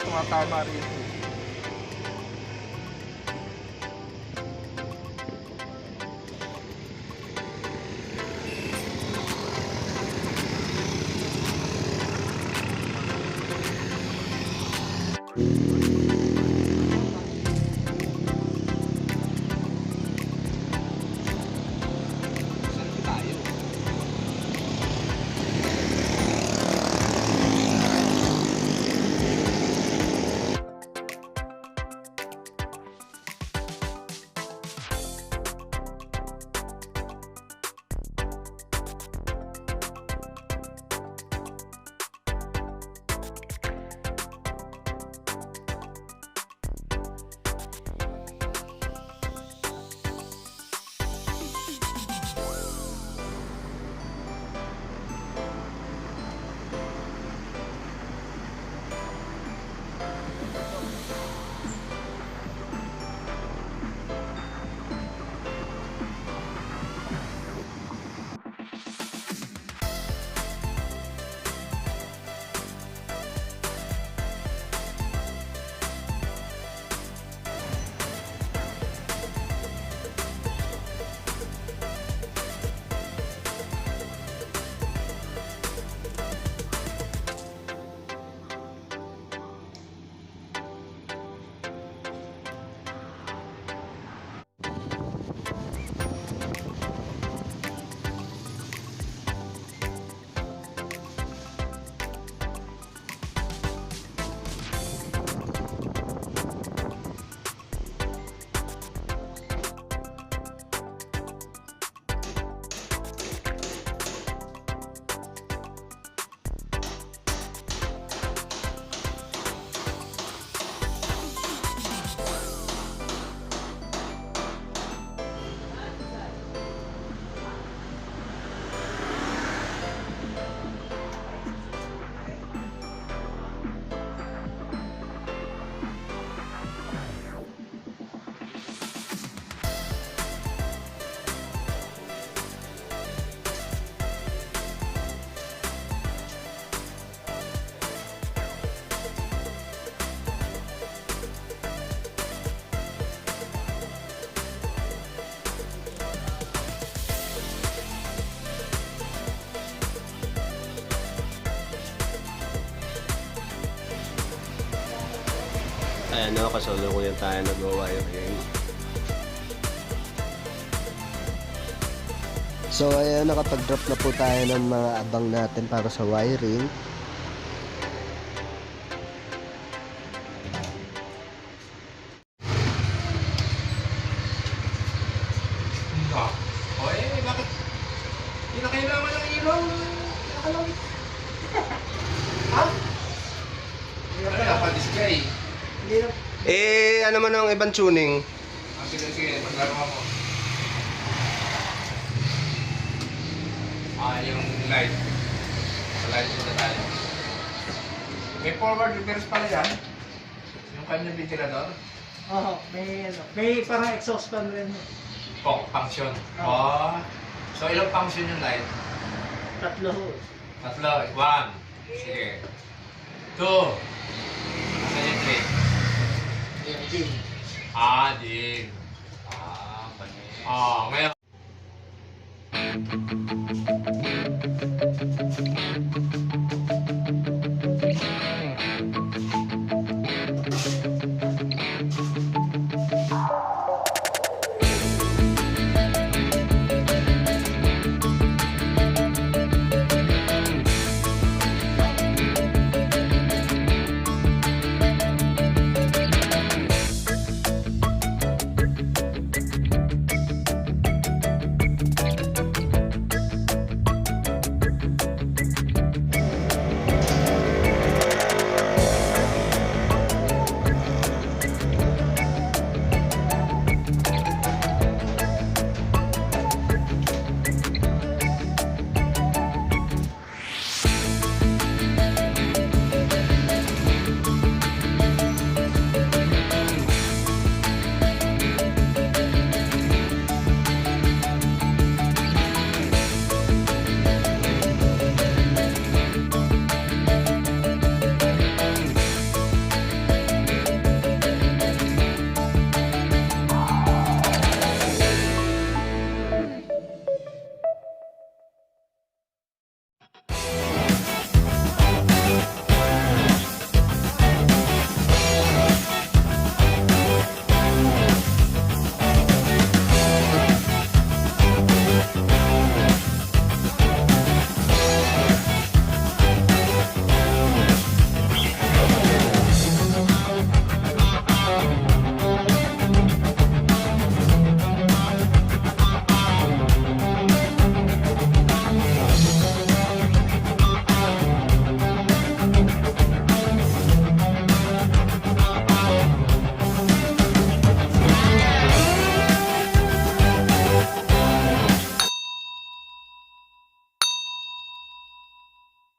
tumatama rito. Ayan o, kasalukuyan tayo nag-wiring. So ayan, nakapag-drop na po tayo ng mga abang natin para sa wiring. Bakit? Hindi na kailangan ng ilaw. Nakalawit. Ha? Hindi na pa-display. Ano man ang ibang tuning? Sige, maglaro ako. Yung light. Sa light na tayo. May forward reverse pala yan. Yung kanyang ventilador. Oo, may parang exhaust fan rin. Function. Oh. So ilang function yung light? Tatlo. 1. Sige. 2.